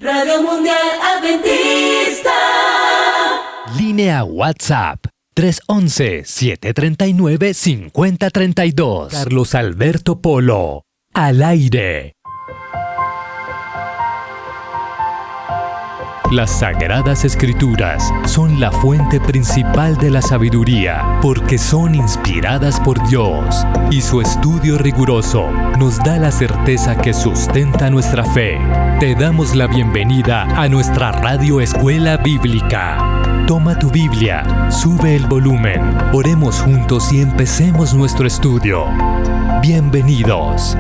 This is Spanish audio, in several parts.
Radio Mundial Adventista. Línea WhatsApp 311-739-5032. Carlos Alberto Polo, al aire. Las Sagradas Escrituras son la fuente principal de la sabiduría, porque son inspiradas por Dios, y su estudio riguroso nos da la certeza que sustenta nuestra fe. Te damos la bienvenida a nuestra Radio Escuela Bíblica. Toma tu Biblia, sube el volumen, oremos juntos y empecemos nuestro estudio. Bienvenidos.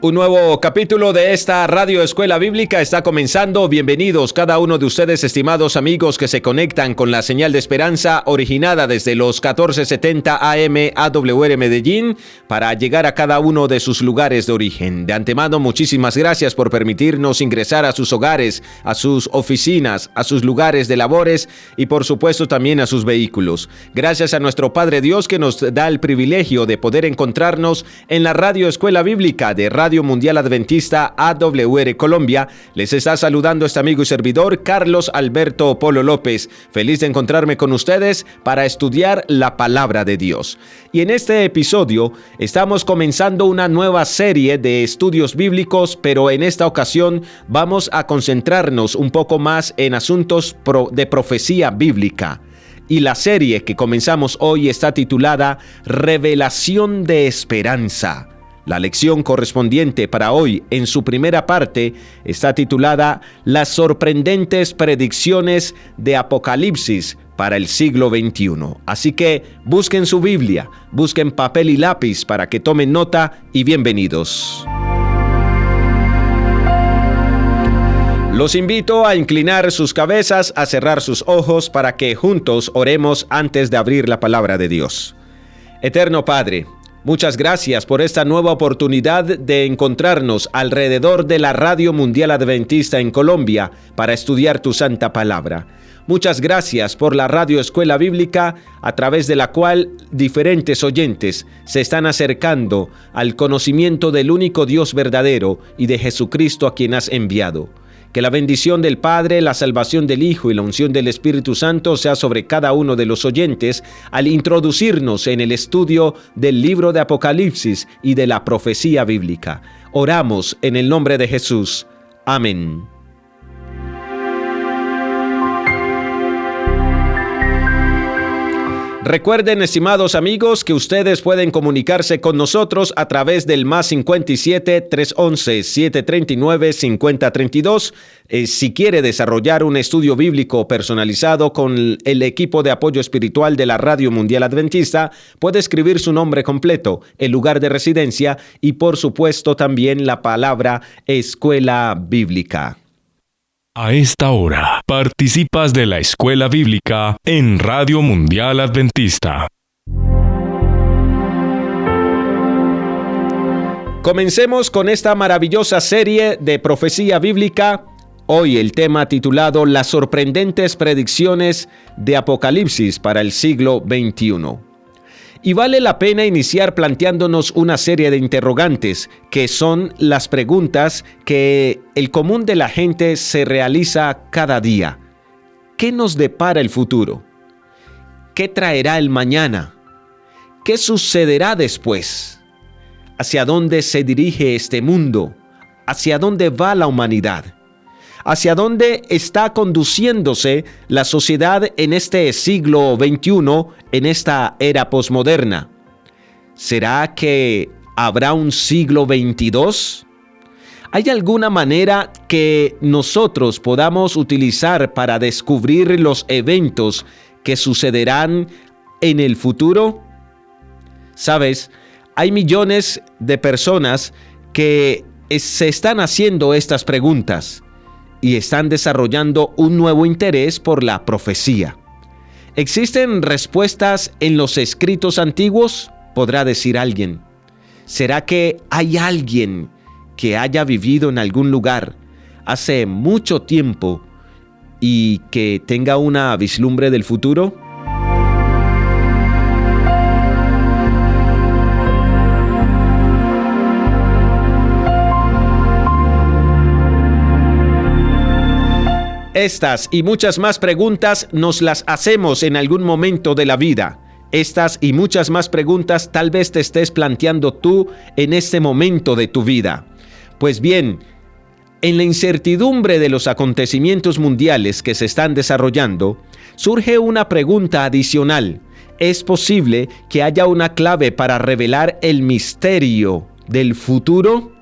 Un nuevo capítulo de esta Radio Escuela Bíblica está comenzando. Bienvenidos cada uno de ustedes, estimados amigos que se conectan con la señal de esperanza originada desde los 1470 AM AWR Medellín para llegar a cada uno de sus lugares de origen. De antemano, muchísimas gracias por permitirnos ingresar a sus hogares, a sus oficinas, a sus lugares de labores y por supuesto también a sus vehículos. Gracias a nuestro Padre Dios que nos da el privilegio de poder encontrarnos en la Radio Escuela Bíblica de Radio Mundial Adventista AWR Colombia. Les está saludando este amigo y servidor Carlos Alberto Polo López. Feliz de encontrarme con ustedes para estudiar la palabra de Dios. Y en este episodio estamos comenzando una nueva serie de estudios bíblicos, pero en esta ocasión vamos a concentrarnos un poco más en asuntos de profecía bíblica. Y la serie que comenzamos hoy está titulada Revelación de Esperanza. La lección correspondiente para hoy, en su primera parte, está titulada Las sorprendentes predicciones de Apocalipsis para el siglo XXI. Así que busquen su Biblia, busquen papel y lápiz para que tomen nota y bienvenidos. Los invito a inclinar sus cabezas, a cerrar sus ojos para que juntos oremos antes de abrir la palabra de Dios. Eterno Padre, muchas gracias por esta nueva oportunidad de encontrarnos alrededor de la Radio Mundial Adventista en Colombia para estudiar tu santa palabra. Muchas gracias por la Radio Escuela Bíblica, a través de la cual diferentes oyentes se están acercando al conocimiento del único Dios verdadero y de Jesucristo a quien has enviado. Que la bendición del Padre, la salvación del Hijo y la unción del Espíritu Santo sea sobre cada uno de los oyentes al introducirnos en el estudio del libro de Apocalipsis y de la profecía bíblica. Oramos en el nombre de Jesús. Amén. Recuerden, estimados amigos, que ustedes pueden comunicarse con nosotros a través del +57 311 739 5032. Si quiere desarrollar un estudio bíblico personalizado con el equipo de apoyo espiritual de la Radio Mundial Adventista, puede escribir su nombre completo, el lugar de residencia y por supuesto también la palabra Escuela Bíblica. A esta hora, participas de la Escuela Bíblica en Radio Mundial Adventista. Comencemos con esta maravillosa serie de profecía bíblica. Hoy el tema titulado Las sorprendentes predicciones de Apocalipsis para el siglo XXI. Y vale la pena iniciar planteándonos una serie de interrogantes, que son las preguntas que el común de la gente se realiza cada día. ¿Qué nos depara el futuro? ¿Qué traerá el mañana? ¿Qué sucederá después? ¿Hacia dónde se dirige este mundo? ¿Hacia dónde va la humanidad? ¿Hacia dónde está conduciéndose la sociedad en este siglo XXI, en esta era posmoderna? ¿Será que habrá un siglo XXII? ¿Hay alguna manera que nosotros podamos utilizar para descubrir los eventos que sucederán en el futuro? ¿Sabes? Hay millones de personas que se están haciendo estas preguntas y están desarrollando un nuevo interés por la profecía. ¿Existen respuestas en los escritos antiguos? Podrá decir alguien. ¿Será que hay alguien que haya vivido en algún lugar, hace mucho tiempo y que tenga una vislumbre del futuro? Estas y muchas más preguntas nos las hacemos en algún momento de la vida. Estas y muchas más preguntas tal vez te estés planteando tú en este momento de tu vida. Pues bien, en la incertidumbre de los acontecimientos mundiales que se están desarrollando, surge una pregunta adicional. ¿Es posible que haya una clave para revelar el misterio del futuro?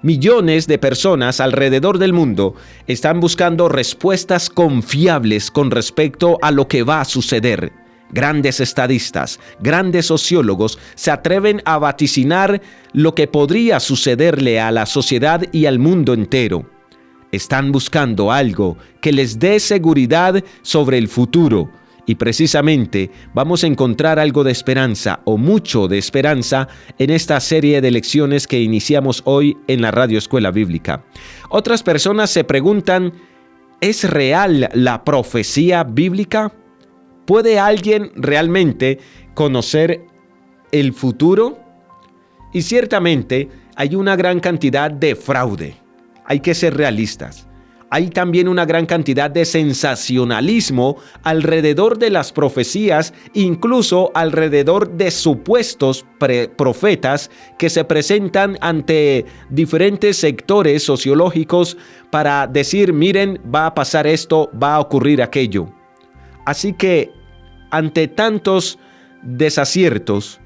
Millones de personas alrededor del mundo están buscando respuestas confiables con respecto a lo que va a suceder. Grandes estadistas, grandes sociólogos se atreven a vaticinar lo que podría sucederle a la sociedad y al mundo entero. Están buscando algo que les dé seguridad sobre el futuro. Y precisamente vamos a encontrar algo de esperanza o mucho de esperanza en esta serie de lecciones que iniciamos hoy en la Radio Escuela Bíblica. Otras personas se preguntan, ¿es real la profecía bíblica? ¿Puede alguien realmente conocer el futuro? Y ciertamente hay una gran cantidad de fraude. Hay que ser realistas. Hay también una gran cantidad de sensacionalismo alrededor de las profecías, incluso alrededor de supuestos profetas que se presentan ante diferentes sectores sociológicos para decir, miren, va a pasar esto, va a ocurrir aquello. Así que, ante tantos desaciertos,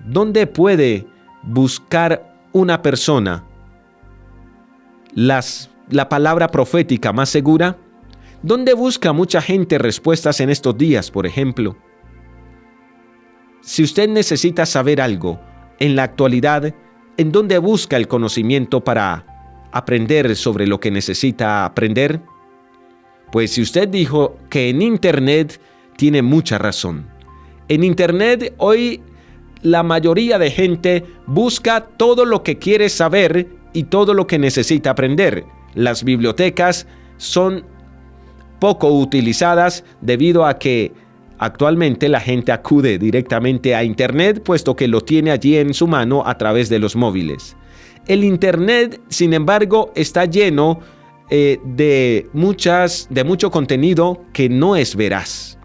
¿dónde puede buscar una persona la palabra profética más segura? ¿Dónde busca mucha gente respuestas en estos días, por ejemplo? Si usted necesita saber algo en la actualidad, ¿en dónde busca el conocimiento para aprender sobre lo que necesita aprender? Pues si usted dijo que en Internet, tiene mucha razón. En Internet hoy la mayoría de gente busca todo lo que quiere saber y todo lo que necesita aprender. Las bibliotecas son poco utilizadas debido a que actualmente la gente acude directamente a Internet, puesto que lo tiene allí en su mano a través de los móviles. El Internet, sin embargo, está lleno de mucho contenido que no es veraz.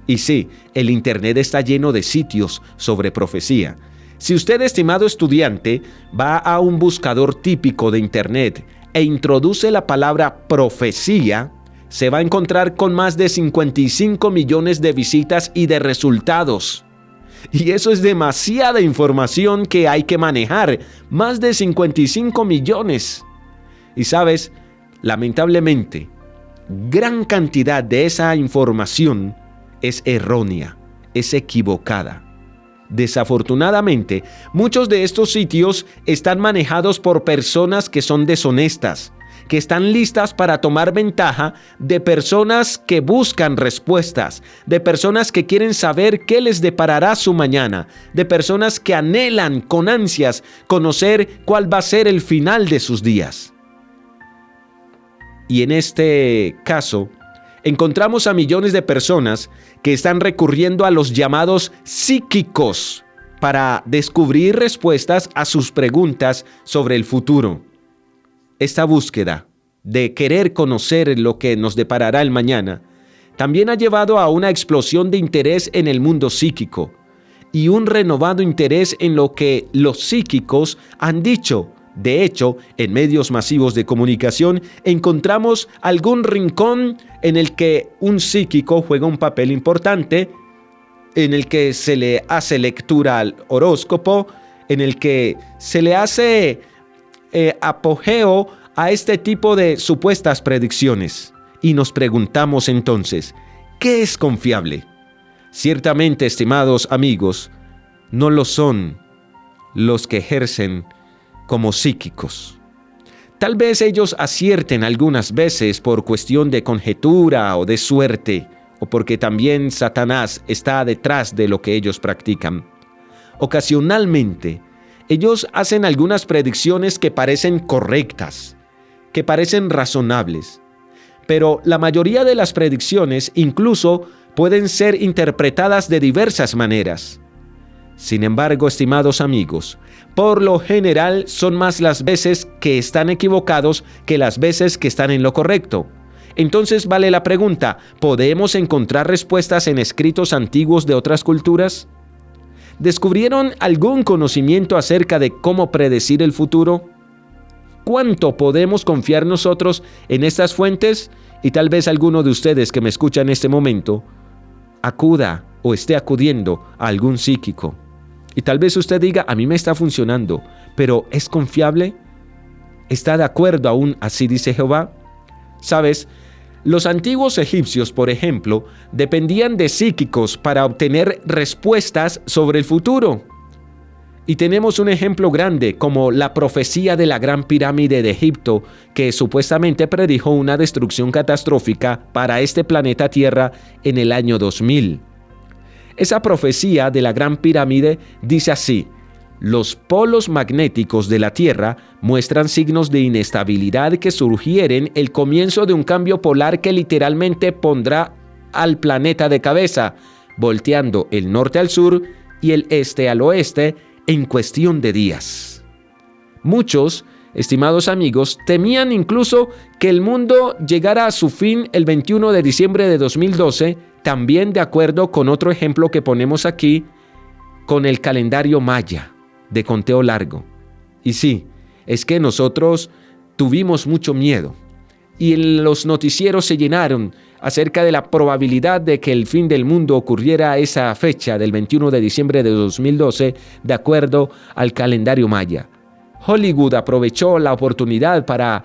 Y sí, el Internet está lleno de sitios sobre profecía. Si usted, estimado estudiante, va a un buscador típico de Internet e introduce la palabra profecía, se va a encontrar con más de 55 millones de visitas y de resultados. Y eso es demasiada información que hay que manejar, más de 55 millones. Y sabes, lamentablemente, gran cantidad de esa información es errónea, es equivocada. Desafortunadamente, muchos de estos sitios están manejados por personas que son deshonestas, que están listas para tomar ventaja de personas que buscan respuestas, de personas que quieren saber qué les deparará su mañana, de personas que anhelan con ansias conocer cuál va a ser el final de sus días. Y en este caso, encontramos a millones de personas que están recurriendo a los llamados psíquicos para descubrir respuestas a sus preguntas sobre el futuro. Esta búsqueda de querer conocer lo que nos deparará el mañana también ha llevado a una explosión de interés en el mundo psíquico y un renovado interés en lo que los psíquicos han dicho. De hecho, en medios masivos de comunicación encontramos algún rincón en el que un psíquico juega un papel importante, en el que se le hace lectura al horóscopo, en el que se le hace apogeo a este tipo de supuestas predicciones. Y nos preguntamos entonces, ¿qué es confiable? Ciertamente, estimados amigos, no lo son los que ejercen como psíquicos. Tal vez ellos acierten algunas veces por cuestión de conjetura o de suerte, o porque también Satanás está detrás de lo que ellos practican. Ocasionalmente, ellos hacen algunas predicciones que parecen correctas, que parecen razonables. Pero la mayoría de las predicciones incluso pueden ser interpretadas de diversas maneras. Sin embargo, estimados amigos, por lo general son más las veces que están equivocados que las veces que están en lo correcto. Entonces vale la pregunta, ¿podemos encontrar respuestas en escritos antiguos de otras culturas? ¿Descubrieron algún conocimiento acerca de cómo predecir el futuro? ¿Cuánto podemos confiar nosotros en estas fuentes? Y tal vez alguno de ustedes que me escucha en este momento acuda o esté acudiendo a algún psíquico. Y tal vez usted diga, a mí me está funcionando, pero ¿es confiable? ¿Está de acuerdo aún así dice Jehová? ¿Sabes? Los antiguos egipcios, por ejemplo, dependían de psíquicos para obtener respuestas sobre el futuro. Y tenemos un ejemplo grande como la profecía de la Gran Pirámide de Egipto, que supuestamente predijo una destrucción catastrófica para este planeta Tierra en el año 2000. Esa profecía de la Gran Pirámide dice así: los polos magnéticos de la Tierra muestran signos de inestabilidad que sugieren el comienzo de un cambio polar que literalmente pondrá al planeta de cabeza, volteando el norte al sur y el este al oeste en cuestión de días. Muchos, estimados amigos, temían incluso que el mundo llegara a su fin el 21 de diciembre de 2012, también de acuerdo con otro ejemplo que ponemos aquí, con el calendario maya de conteo largo. Y sí, es que nosotros tuvimos mucho miedo y los noticieros se llenaron acerca de la probabilidad de que el fin del mundo ocurriera a esa fecha del 21 de diciembre de 2012 de acuerdo al calendario maya. Hollywood aprovechó la oportunidad para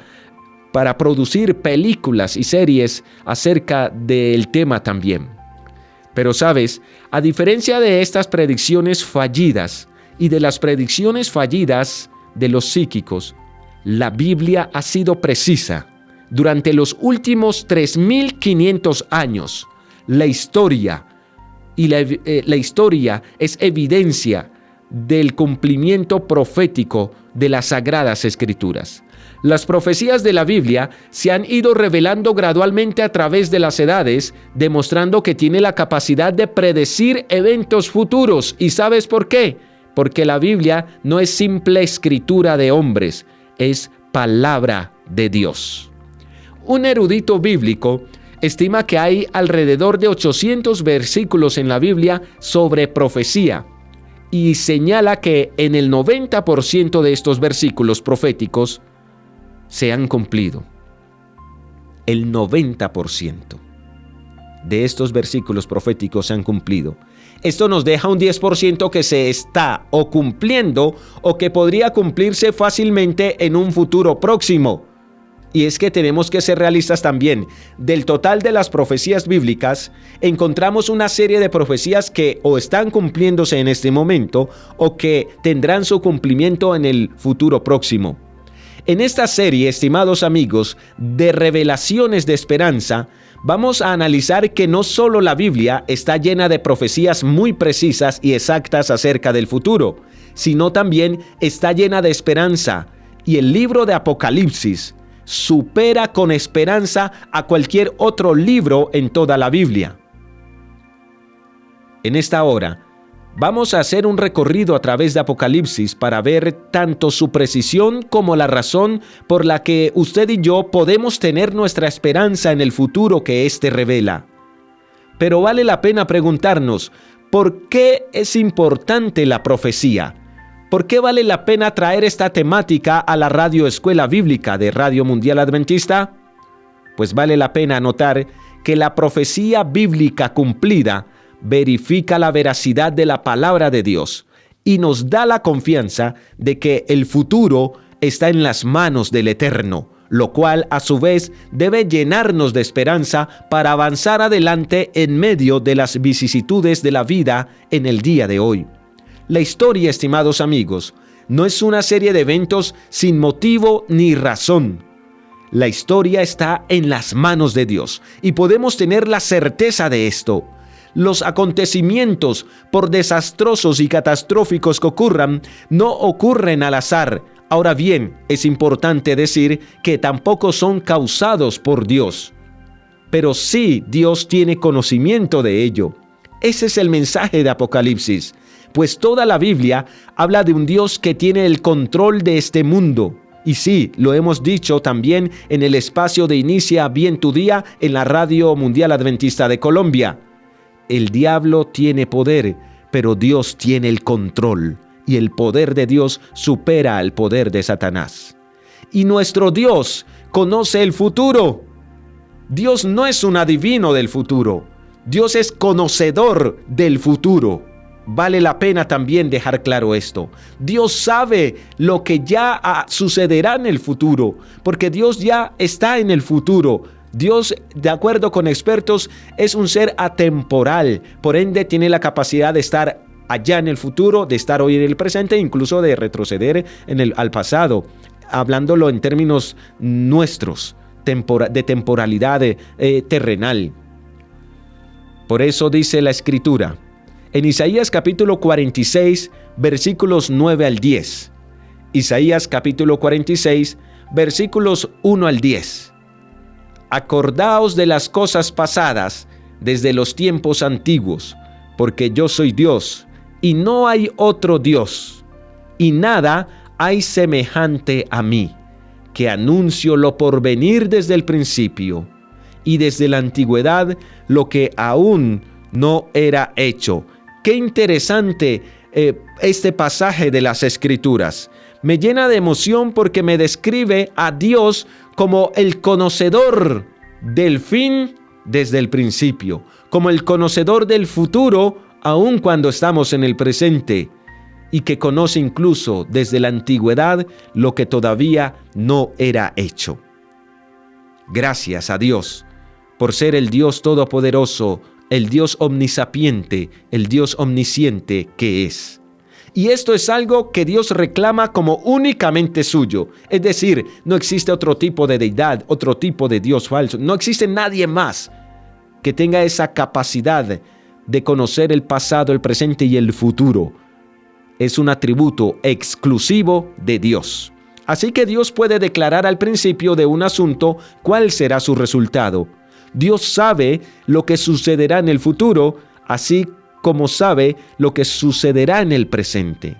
producir películas y series acerca del tema también. Pero sabes, a diferencia de estas predicciones fallidas y de las predicciones fallidas de los psíquicos, la Biblia ha sido precisa. Durante los últimos 3.500 años, la historia es evidencia del cumplimiento profético de las Sagradas Escrituras. Las profecías de la Biblia se han ido revelando gradualmente a través de las edades, demostrando que tiene la capacidad de predecir eventos futuros. ¿Y sabes por qué? Porque la Biblia no es simple escritura de hombres, es palabra de Dios. Un erudito bíblico estima que hay alrededor de 800 versículos en la Biblia sobre profecía y señala que en el 90% de estos versículos proféticos se han cumplido. El 90% de estos versículos proféticos se han cumplido. Esto nos deja un 10% que se está o cumpliendo o que podría cumplirse fácilmente en un futuro próximo. Y es que tenemos que ser realistas también. Del total de las profecías bíblicas, encontramos una serie de profecías que o están cumpliéndose en este momento o que tendrán su cumplimiento en el futuro próximo. En esta serie, estimados amigos, de revelaciones de esperanza, vamos a analizar que no solo la Biblia está llena de profecías muy precisas y exactas acerca del futuro, sino también está llena de esperanza. Y el libro de Apocalipsis supera con esperanza a cualquier otro libro en toda la Biblia. En esta hora, vamos a hacer un recorrido a través de Apocalipsis para ver tanto su precisión como la razón por la que usted y yo podemos tener nuestra esperanza en el futuro que éste revela. Pero vale la pena preguntarnos, ¿por qué es importante la profecía? ¿Por qué vale la pena traer esta temática a la Radio Escuela Bíblica de Radio Mundial Adventista? Pues vale la pena notar que la profecía bíblica cumplida verifica la veracidad de la palabra de Dios y nos da la confianza de que el futuro está en las manos del Eterno, lo cual a su vez debe llenarnos de esperanza para avanzar adelante en medio de las vicisitudes de la vida en el día de hoy. La historia, estimados amigos, no es una serie de eventos sin motivo ni razón. La historia está en las manos de Dios y podemos tener la certeza de esto. Los acontecimientos, por desastrosos y catastróficos que ocurran, no ocurren al azar, Ahora bien, es importante decir que tampoco son causados por Dios, pero sí Dios tiene conocimiento de ello. Ese es el mensaje de Apocalipsis, pues toda la Biblia habla de un Dios que tiene el control de este mundo. Y sí, lo hemos dicho también en el espacio de Inicia Bien tu Día en la Radio Mundial Adventista de Colombia. El diablo tiene poder, pero Dios tiene el control, y el poder de Dios supera al poder de Satanás. Y nuestro Dios conoce el futuro. Dios no es un adivino del futuro. Dios es conocedor del futuro. Vale la pena también dejar claro esto. Dios sabe lo que ya sucederá en el futuro, porque Dios ya está en el futuro. Dios, de acuerdo con expertos, es un ser atemporal. Por ende, tiene la capacidad de estar allá en el futuro, de estar hoy en el presente, incluso de retroceder al pasado, hablándolo en términos nuestros, de temporalidad terrenal. Por eso dice la Escritura, en Isaías capítulo 46, versículos 9 al 10. Isaías capítulo 46, versículos 1 al 10. Acordaos de las cosas pasadas desde los tiempos antiguos, porque yo soy Dios, y no hay otro Dios, y nada hay semejante a mí, que anuncio lo porvenir desde el principio, y desde la antigüedad lo que aún no era hecho. Qué interesante este pasaje de las Escrituras. Me llena de emoción porque me describe a Dios como el conocedor del fin desde el principio, como el conocedor del futuro aun cuando estamos en el presente, y que conoce incluso desde la antigüedad lo que todavía no era hecho. Gracias a Dios por ser el Dios todopoderoso, el Dios omnisapiente, el Dios omnisciente que es. Y esto es algo que Dios reclama como únicamente suyo. Es decir, no existe otro tipo de deidad, otro tipo de Dios falso. No existe nadie más que tenga esa capacidad de conocer el pasado, el presente y el futuro. Es un atributo exclusivo de Dios. Así que Dios puede declarar al principio de un asunto cuál será su resultado. Dios sabe lo que sucederá en el futuro, así como sabe lo que sucederá en el presente.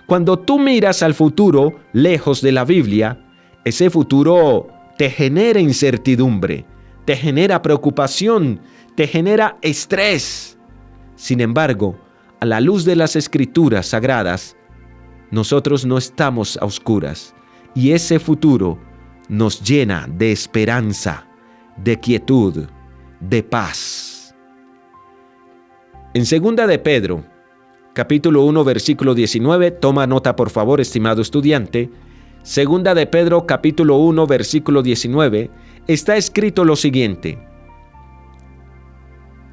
Cuando tú miras al futuro lejos de la Biblia, ese futuro te genera incertidumbre, te genera preocupación, te genera estrés. Sin embargo, a la luz de las Escrituras sagradas, nosotros no estamos a oscuras, y ese futuro nos llena de esperanza, de quietud, de paz. En 2 de Pedro, capítulo 1, versículo 19, toma nota por favor, estimado estudiante. 2 de Pedro, capítulo 1, versículo 19, está escrito lo siguiente: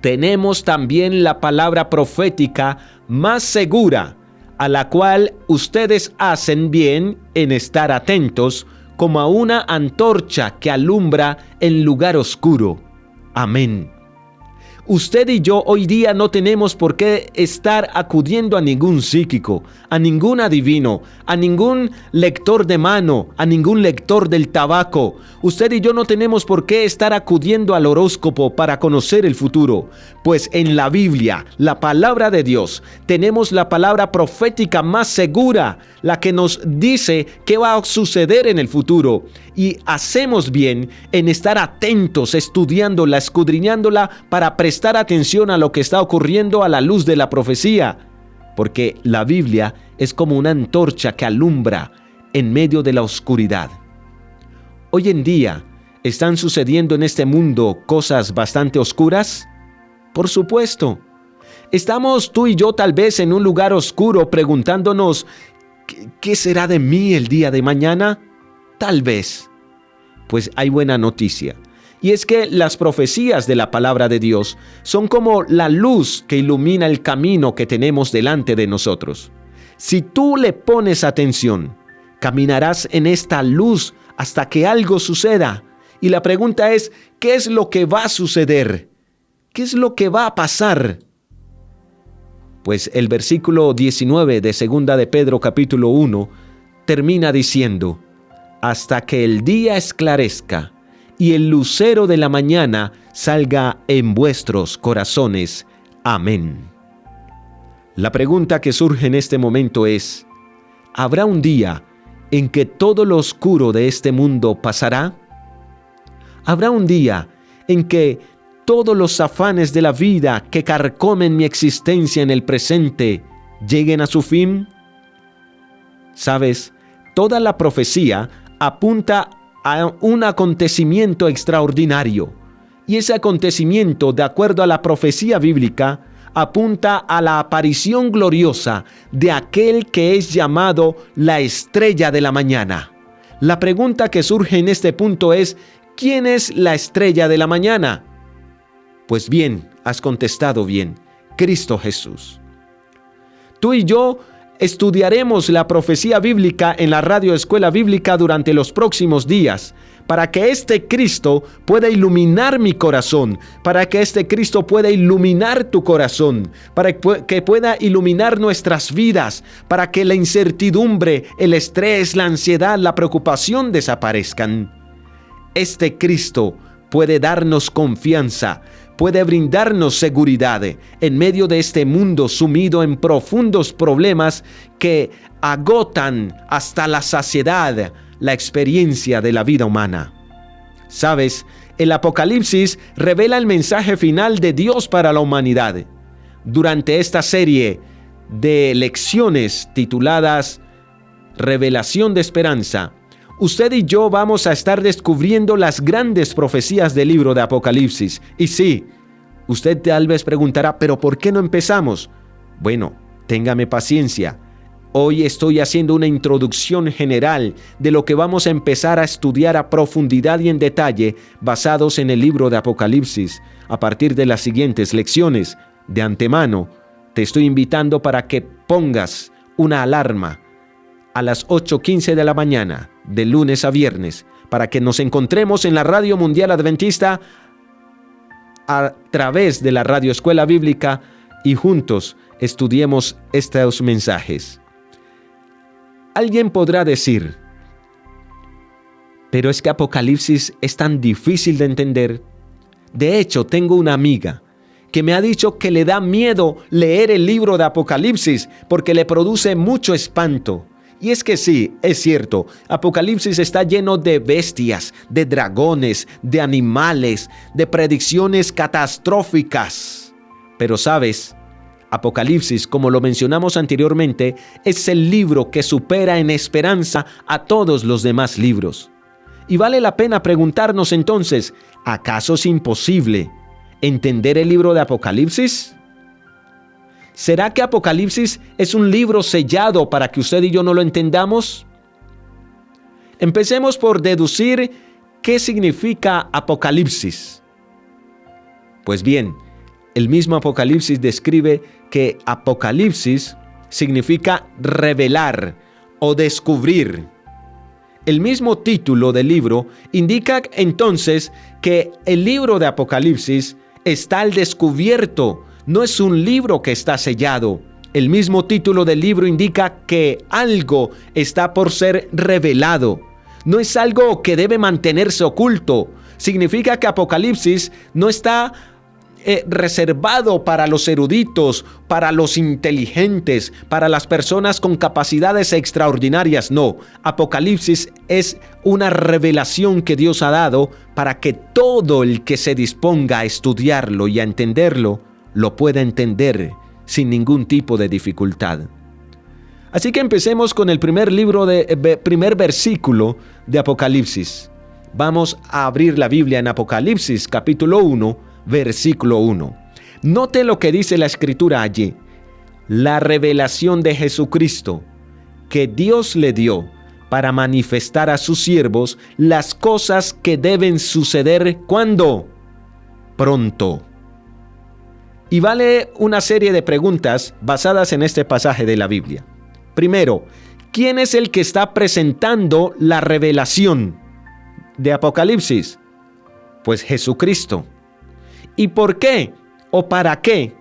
tenemos también la palabra profética más segura, a la cual ustedes hacen bien en estar atentos, como a una antorcha que alumbra en lugar oscuro. Amén. Usted y yo hoy día no tenemos por qué estar acudiendo a ningún psíquico, a ningún adivino, a ningún lector de mano, a ningún lector del tabaco. Usted y yo no tenemos por qué estar acudiendo al horóscopo para conocer el futuro, pues en la Biblia, la palabra de Dios, tenemos la palabra profética más segura, la que nos dice qué va a suceder en el futuro. Y hacemos bien en estar atentos, estudiándola, escudriñándola, para prestar atención a lo que está ocurriendo a la luz de la profecía, porque la Biblia es como una antorcha que alumbra en medio de la oscuridad. Hoy en día, ¿están sucediendo en este mundo cosas bastante oscuras? Por supuesto. ¿Estamos tú y yo tal vez en un lugar oscuro preguntándonos ¿qué será de mí el día de mañana? Tal vez. Pues hay buena noticia. Y es que las profecías de la palabra de Dios son como la luz que ilumina el camino que tenemos delante de nosotros. Si tú le pones atención, caminarás en esta luz hasta que algo suceda. Y la pregunta es, ¿qué es lo que va a suceder? ¿Qué es lo que va a pasar? Pues el versículo 19 de 2 de Pedro capítulo 1 termina diciendo: hasta que el día esclarezca y el lucero de la mañana salga en vuestros corazones. Amén. La pregunta que surge en este momento es: ¿habrá un día en que todo lo oscuro de este mundo pasará? ¿Habrá un día en que todos los afanes de la vida que carcomen mi existencia en el presente lleguen a su fin? ¿Sabes? Toda la profecía apunta a un acontecimiento extraordinario, y ese acontecimiento, de acuerdo a la profecía bíblica, apunta a la aparición gloriosa de aquel que es llamado la estrella de la mañana. La pregunta que surge en este punto es: ¿quién es la estrella de la mañana? Pues bien, has contestado bien: Cristo Jesús. Tú y yo estudiaremos la profecía bíblica en la Radio Escuela Bíblica durante los próximos días, para que este Cristo pueda iluminar mi corazón, para que este Cristo pueda iluminar tu corazón, para que pueda iluminar nuestras vidas, para que la incertidumbre, el estrés, la ansiedad, la preocupación desaparezcan. Este Cristo puede darnos confianza, puede brindarnos seguridad en medio de este mundo sumido en profundos problemas que agotan hasta la saciedad la experiencia de la vida humana. ¿Sabes? El Apocalipsis revela el mensaje final de Dios para la humanidad. Durante esta serie de lecciones tituladas Revelación de Esperanza, usted y yo vamos a estar descubriendo las grandes profecías del libro de Apocalipsis. Y sí, usted tal vez preguntará: ¿pero por qué no empezamos? Bueno, téngame paciencia. Hoy estoy haciendo una introducción general de lo que vamos a empezar a estudiar a profundidad y en detalle, basados en el libro de Apocalipsis. A partir de las siguientes lecciones, de antemano, te estoy invitando para que pongas una alarma a las 8:15 de la mañana, de lunes a viernes, para que nos encontremos en la Radio Mundial Adventista a través de la Radio Escuela Bíblica y juntos estudiemos estos mensajes. Alguien podrá decir: pero es que Apocalipsis es tan difícil de entender. De hecho, tengo una amiga que me ha dicho que le da miedo leer el libro de Apocalipsis porque le produce mucho espanto. Y es que sí, es cierto, Apocalipsis está lleno de bestias, de dragones, de animales, de predicciones catastróficas. Pero ¿sabes? Apocalipsis, como lo mencionamos anteriormente, es el libro que supera en esperanza a todos los demás libros. Y vale la pena preguntarnos entonces: ¿acaso es imposible entender el libro de Apocalipsis? ¿Será que Apocalipsis es un libro sellado para que usted y yo no lo entendamos? Empecemos por deducir qué significa Apocalipsis. Pues bien, el mismo Apocalipsis describe que Apocalipsis significa revelar o descubrir. El mismo título del libro indica entonces que el libro de Apocalipsis está al descubierto, no es un libro que está sellado. El mismo título del libro indica que algo está por ser revelado. No es algo que debe mantenerse oculto. Significa que Apocalipsis no está reservado para los eruditos, para los inteligentes, para las personas con capacidades extraordinarias. No, Apocalipsis es una revelación que Dios ha dado para que todo el que se disponga a estudiarlo y a entenderlo, lo pueda entender sin ningún tipo de dificultad. Así que empecemos con el primer versículo de Apocalipsis. Vamos a abrir la Biblia en Apocalipsis, capítulo 1, versículo 1. Note lo que dice la Escritura allí: la revelación de Jesucristo que Dios le dio para manifestar a sus siervos las cosas que deben suceder. ¿Cuándo? Pronto. Y vale una serie de preguntas basadas en este pasaje de la Biblia. Primero, ¿quién es el que está presentando la revelación de Apocalipsis? Pues Jesucristo. ¿Y por qué? ¿O para qué?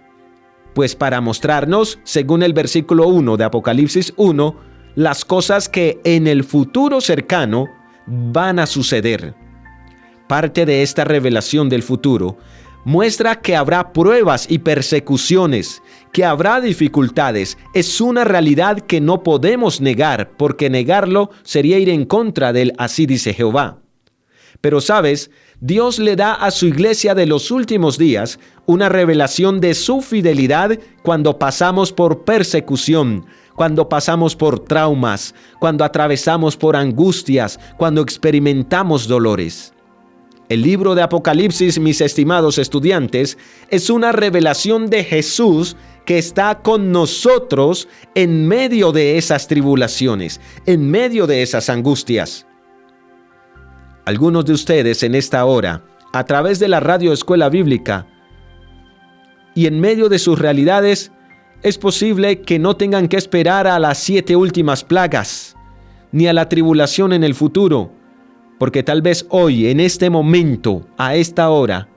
Pues para mostrarnos, según el versículo 1 de Apocalipsis 1, las cosas que en el futuro cercano van a suceder. Parte de esta revelación del futuro muestra que habrá pruebas y persecuciones, que habrá dificultades. Es una realidad que no podemos negar, porque negarlo sería ir en contra del así dice Jehová. Pero sabes, Dios le da a su iglesia de los últimos días una revelación de su fidelidad cuando pasamos por persecución, cuando pasamos por traumas, cuando atravesamos por angustias, cuando experimentamos dolores. El libro de Apocalipsis, mis estimados estudiantes, es una revelación de Jesús que está con nosotros en medio de esas tribulaciones, en medio de esas angustias. Algunos de ustedes en esta hora, a través de la Radio Escuela Bíblica y en medio de sus realidades, es posible que no tengan que esperar a las 7 últimas plagas, ni a la tribulación en el futuro, porque tal vez hoy, en este momento, a esta hora,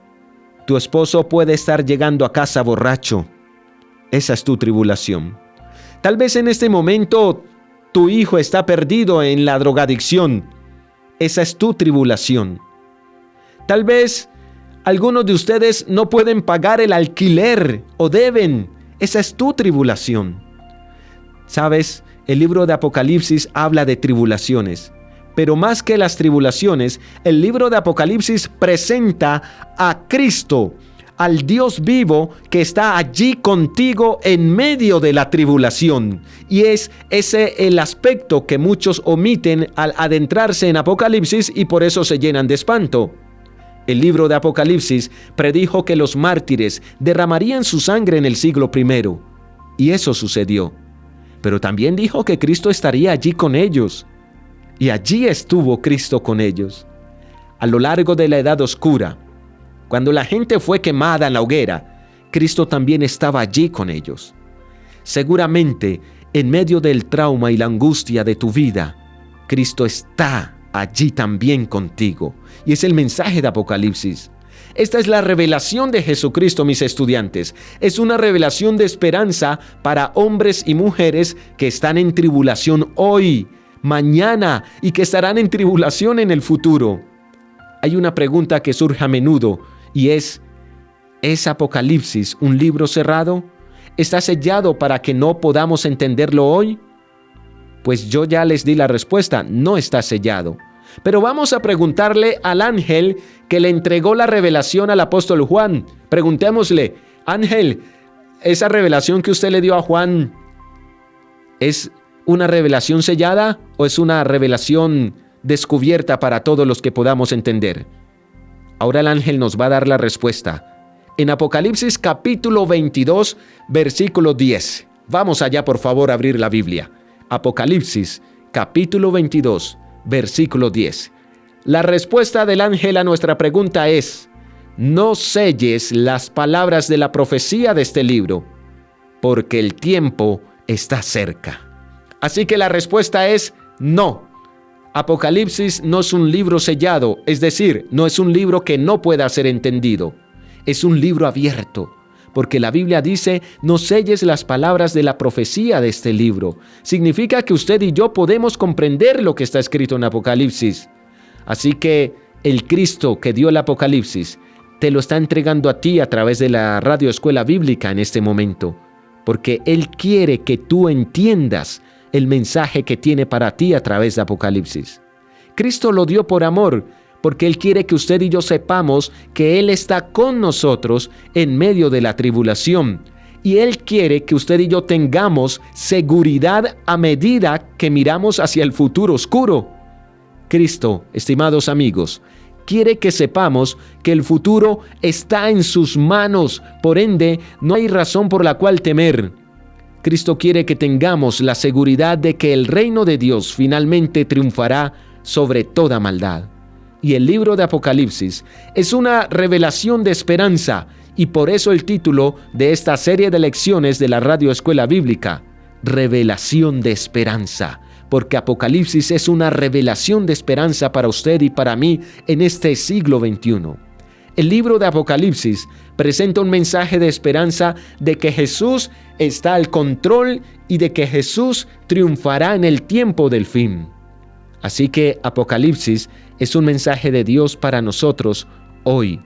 tu esposo puede estar llegando a casa borracho. Esa es tu tribulación. Tal vez en este momento tu hijo está perdido en la drogadicción. Esa es tu tribulación. Tal vez algunos de ustedes no pueden pagar el alquiler o deben. Esa es tu tribulación. ¿Sabes? El libro de Apocalipsis habla de tribulaciones. Pero más que las tribulaciones, el libro de Apocalipsis presenta a Cristo, al Dios vivo que está allí contigo en medio de la tribulación. Y es ese el aspecto que muchos omiten al adentrarse en Apocalipsis y por eso se llenan de espanto. El libro de Apocalipsis predijo que los mártires derramarían su sangre en el siglo I, y eso sucedió. Pero también dijo que Cristo estaría allí con ellos. Y allí estuvo Cristo con ellos. A lo largo de la Edad Oscura, cuando la gente fue quemada en la hoguera, Cristo también estaba allí con ellos. Seguramente, en medio del trauma y la angustia de tu vida, Cristo está allí también contigo. Y es el mensaje de Apocalipsis. Esta es la revelación de Jesucristo, mis estudiantes. Es una revelación de esperanza para hombres y mujeres que están en tribulación hoy, mañana y que estarán en tribulación en el futuro. Hay una pregunta que surge a menudo y ¿es Apocalipsis un libro cerrado? ¿Está sellado para que no podamos entenderlo hoy? Pues yo ya les di la respuesta, no está sellado. Pero vamos a preguntarle al ángel que le entregó la revelación al apóstol Juan. Preguntémosle, ángel, ¿esa revelación que usted le dio a Juan es una revelación sellada o es una revelación descubierta para todos los que podamos entender? Ahora el ángel nos va a dar la respuesta. En Apocalipsis capítulo 22, versículo 10. Vamos allá, por favor, a abrir la Biblia. Apocalipsis capítulo 22, versículo 10. La respuesta del ángel a nuestra pregunta es: no selles las palabras de la profecía de este libro, porque el tiempo está cerca. Así que la respuesta es no. Apocalipsis no es un libro sellado, es decir, no es un libro que no pueda ser entendido. Es un libro abierto, porque la Biblia dice, no selles las palabras de la profecía de este libro. Significa que usted y yo podemos comprender lo que está escrito en Apocalipsis. Así que el Cristo que dio el Apocalipsis te lo está entregando a ti a través de la Radio Escuela Bíblica en este momento, porque Él quiere que tú entiendas el mensaje que tiene para ti a través de Apocalipsis. Cristo lo dio por amor, porque Él quiere que usted y yo sepamos que Él está con nosotros en medio de la tribulación. Y Él quiere que usted y yo tengamos seguridad a medida que miramos hacia el futuro oscuro. Cristo, estimados amigos, quiere que sepamos que el futuro está en sus manos, por ende, no hay razón por la cual temer. Cristo quiere que tengamos la seguridad de que el reino de Dios finalmente triunfará sobre toda maldad. Y el libro de Apocalipsis es una revelación de esperanza, y por eso el título de esta serie de lecciones de la Radio Escuela Bíblica, Revelación de Esperanza, porque Apocalipsis es una revelación de esperanza para usted y para mí en este siglo XXI. El libro de Apocalipsis presenta un mensaje de esperanza de que Jesús está al control y de que Jesús triunfará en el tiempo del fin. Así que Apocalipsis es un mensaje de Dios para nosotros hoy.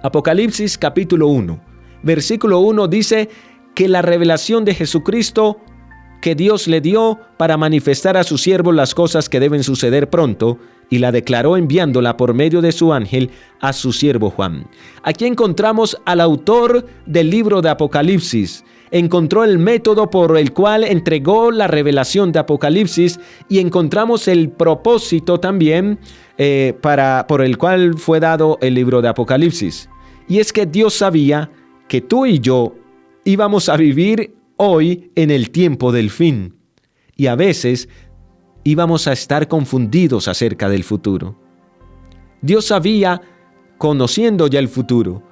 Apocalipsis capítulo 1, versículo 1 dice que la revelación de Jesucristo que Dios le dio para manifestar a sus siervos las cosas que deben suceder pronto, y la declaró enviándola por medio de su ángel a su siervo Juan. Aquí encontramos al autor del libro de Apocalipsis. Encontró el método por el cual entregó la revelación de Apocalipsis y encontramos el propósito también por el cual fue dado el libro de Apocalipsis. Y es que Dios sabía que tú y yo íbamos a vivir hoy en el tiempo del fin. Y a veces íbamos a estar confundidos acerca del futuro. Dios sabía, conociendo ya el futuro,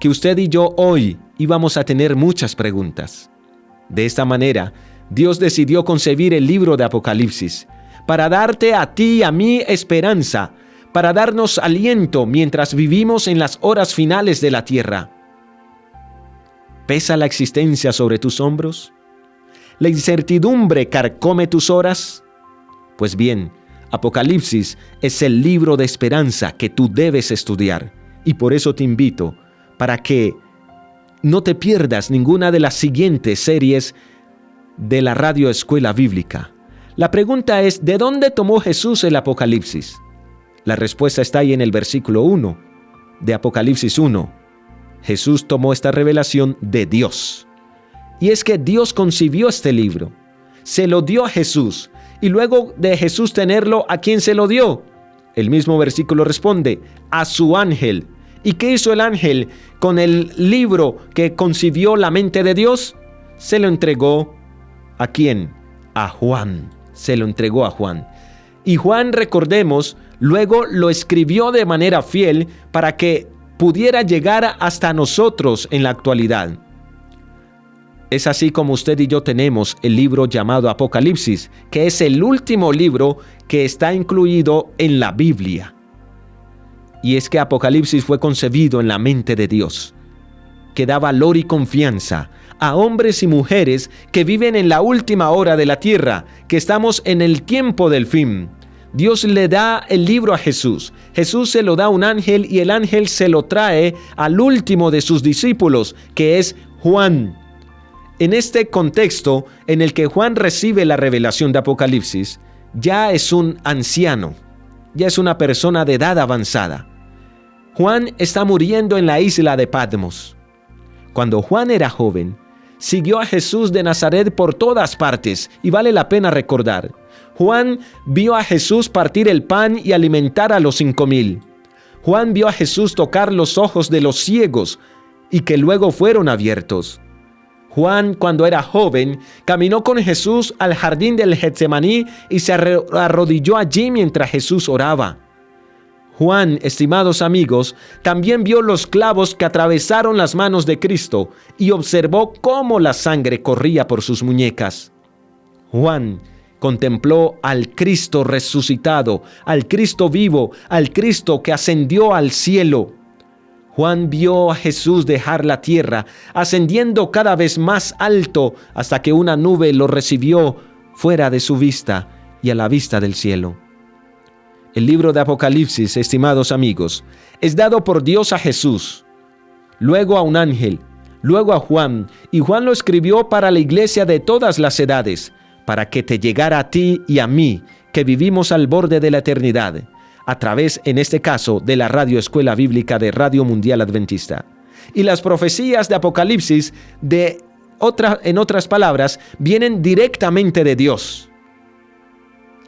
que usted y yo hoy íbamos a tener muchas preguntas. De esta manera, Dios decidió concebir el libro de Apocalipsis para darte a ti y a mí esperanza, para darnos aliento mientras vivimos en las horas finales de la tierra. ¿Pesa la existencia sobre tus hombros? ¿La incertidumbre carcome tus horas? Pues bien, Apocalipsis es el libro de esperanza que tú debes estudiar, y por eso te invito para que no te pierdas ninguna de las siguientes series de la Radio Escuela Bíblica. La pregunta es, ¿de dónde tomó Jesús el Apocalipsis? La respuesta está ahí en el versículo 1 de Apocalipsis 1. Jesús tomó esta revelación de Dios. Y es que Dios concibió este libro, se lo dio a Jesús, y luego de Jesús tenerlo, ¿a quién se lo dio? El mismo versículo responde, a su ángel. ¿Y qué hizo el ángel con el libro que concibió la mente de Dios? Se lo entregó, ¿a quién? A Juan. Se lo entregó a Juan. Y Juan, recordemos, luego lo escribió de manera fiel para que pudiera llegar hasta nosotros en la actualidad. Es así como usted y yo tenemos el libro llamado Apocalipsis, que es el último libro que está incluido en la Biblia. Y es que Apocalipsis fue concebido en la mente de Dios, que da valor y confianza a hombres y mujeres que viven en la última hora de la tierra, que estamos en el tiempo del fin. Dios le da el libro a Jesús. Jesús se lo da a un ángel y el ángel se lo trae al último de sus discípulos, que es Juan. En este contexto en el que Juan recibe la revelación de Apocalipsis, ya es un anciano, ya es una persona de edad avanzada. Juan está muriendo en la isla de Patmos. Cuando Juan era joven, siguió a Jesús de Nazaret por todas partes, y vale la pena recordar. Juan vio a Jesús partir el pan y alimentar a los 5,000. Juan vio a Jesús tocar los ojos de los ciegos y que luego fueron abiertos. Juan, cuando era joven, caminó con Jesús al jardín del Getsemaní y se arrodilló allí mientras Jesús oraba. Juan, estimados amigos, también vio los clavos que atravesaron las manos de Cristo y observó cómo la sangre corría por sus muñecas. Juan contempló al Cristo resucitado, al Cristo vivo, al Cristo que ascendió al cielo. Juan vio a Jesús dejar la tierra, ascendiendo cada vez más alto hasta que una nube lo recibió fuera de su vista y a la vista del cielo. El libro de Apocalipsis, estimados amigos, es dado por Dios a Jesús, luego a un ángel, luego a Juan, y Juan lo escribió para la iglesia de todas las edades, para que te llegara a ti y a mí, que vivimos al borde de la eternidad, a través, en este caso, de la Radio Escuela Bíblica de Radio Mundial Adventista. Y las profecías de Apocalipsis, en otras palabras, vienen directamente de Dios.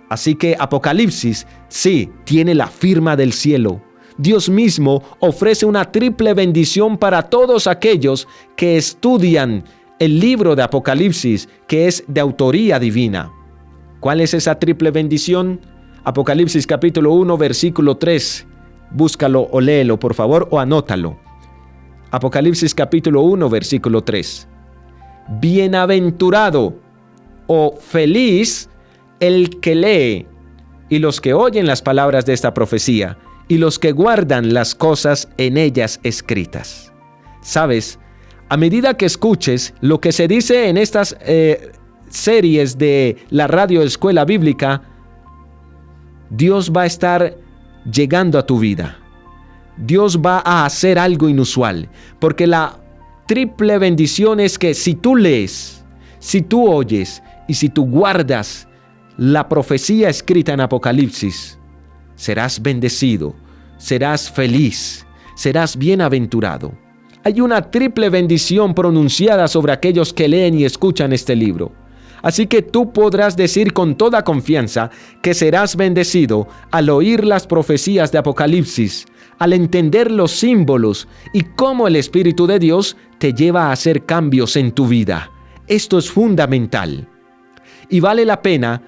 Así que Apocalipsis, sí, tiene la firma del cielo. Dios mismo ofrece una triple bendición para todos aquellos que estudian el libro de Apocalipsis, que es de autoría divina. ¿Cuál es esa triple bendición? Apocalipsis capítulo 1, versículo 3. Búscalo o léelo, por favor, o anótalo. Apocalipsis capítulo 1, versículo 3. Bienaventurado o feliz el que lee y los que oyen las palabras de esta profecía y los que guardan las cosas en ellas escritas. ¿Sabes? A medida que escuches lo que se dice en estas series de la Radio Escuela Bíblica, Dios va a estar llegando a tu vida. Dios va a hacer algo inusual, porque la triple bendición es que si tú lees, si tú oyes y si tú guardas la profecía escrita en Apocalipsis, serás bendecido, serás feliz, serás bienaventurado. Hay una triple bendición pronunciada sobre aquellos que leen y escuchan este libro. Así que tú podrás decir con toda confianza que serás bendecido al oír las profecías de Apocalipsis, al entender los símbolos y cómo el Espíritu de Dios te lleva a hacer cambios en tu vida. Esto es fundamental. Y vale la pena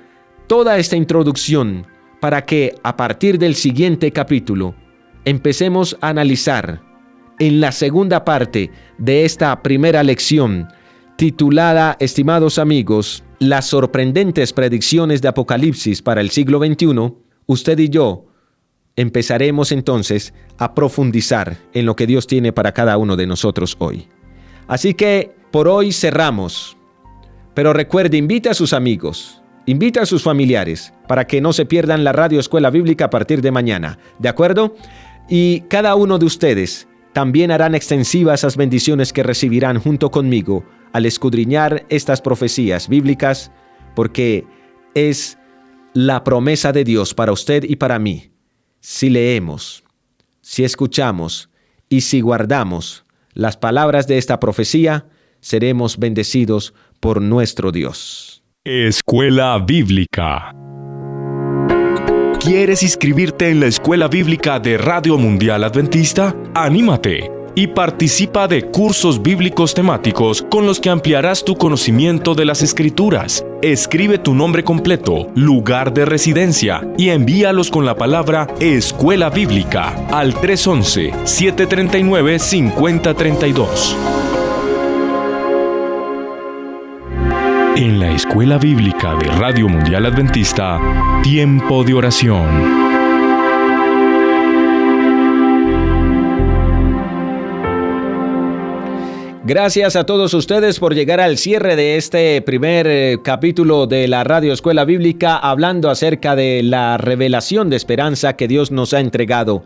toda esta introducción para que a partir del siguiente capítulo empecemos a analizar en la segunda parte de esta primera lección titulada, estimados amigos, las sorprendentes predicciones de Apocalipsis para el siglo XXI. Usted y yo empezaremos entonces a profundizar en lo que Dios tiene para cada uno de nosotros hoy. Así que por hoy cerramos. Pero recuerde, invite a sus amigos, invite a sus familiares para que no se pierdan la Radio Escuela Bíblica a partir de mañana. ¿De acuerdo? Y cada uno de ustedes también harán extensivas esas bendiciones que recibirán junto conmigo al escudriñar estas profecías bíblicas, porque es la promesa de Dios para usted y para mí. Si leemos, si escuchamos y si guardamos las palabras de esta profecía, seremos bendecidos por nuestro Dios. Escuela Bíblica. ¿Quieres inscribirte en la Escuela Bíblica de Radio Mundial Adventista? ¡Anímate! Y participa de cursos bíblicos temáticos con los que ampliarás tu conocimiento de las Escrituras. Escribe tu nombre completo, lugar de residencia y envíalos con la palabra Escuela Bíblica al 311-739-5032. En la Escuela Bíblica de Radio Mundial Adventista, tiempo de oración. Gracias a todos ustedes por llegar al cierre de este primer capítulo de la Radio Escuela Bíblica, hablando acerca de la revelación de esperanza que Dios nos ha entregado.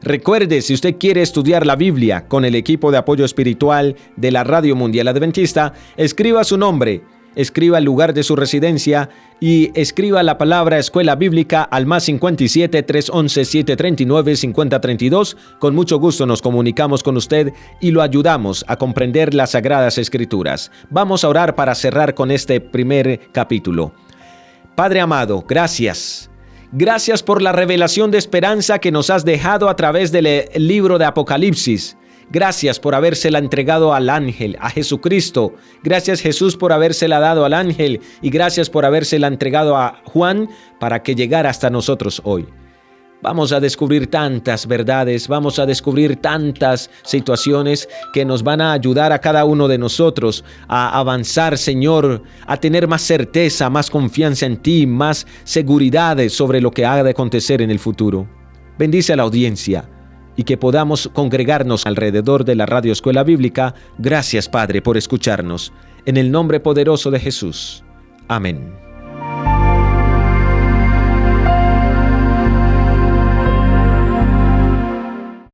Recuerde, si usted quiere estudiar la Biblia con el equipo de apoyo espiritual de la Radio Mundial Adventista, escriba su nombre, escriba el lugar de su residencia y escriba la palabra Escuela Bíblica al +57 311 739 5032. Con mucho gusto nos comunicamos con usted y lo ayudamos a comprender las Sagradas Escrituras. Vamos a orar para cerrar con este primer capítulo. Padre amado, gracias. Gracias por la revelación de esperanza que nos has dejado a través del libro de Apocalipsis. Gracias por habérsela entregado al ángel, a Jesucristo. Gracias, Jesús, por habérsela dado al ángel y gracias por habérsela entregado a Juan para que llegara hasta nosotros hoy. Vamos a descubrir tantas verdades, vamos a descubrir tantas situaciones que nos van a ayudar a cada uno de nosotros a avanzar, Señor, a tener más certeza, más confianza en ti, más seguridades sobre lo que ha de acontecer en el futuro. Bendice a la audiencia y que podamos congregarnos alrededor de la Radio Escuela Bíblica. Gracias, Padre, por escucharnos. En el nombre poderoso de Jesús. Amén.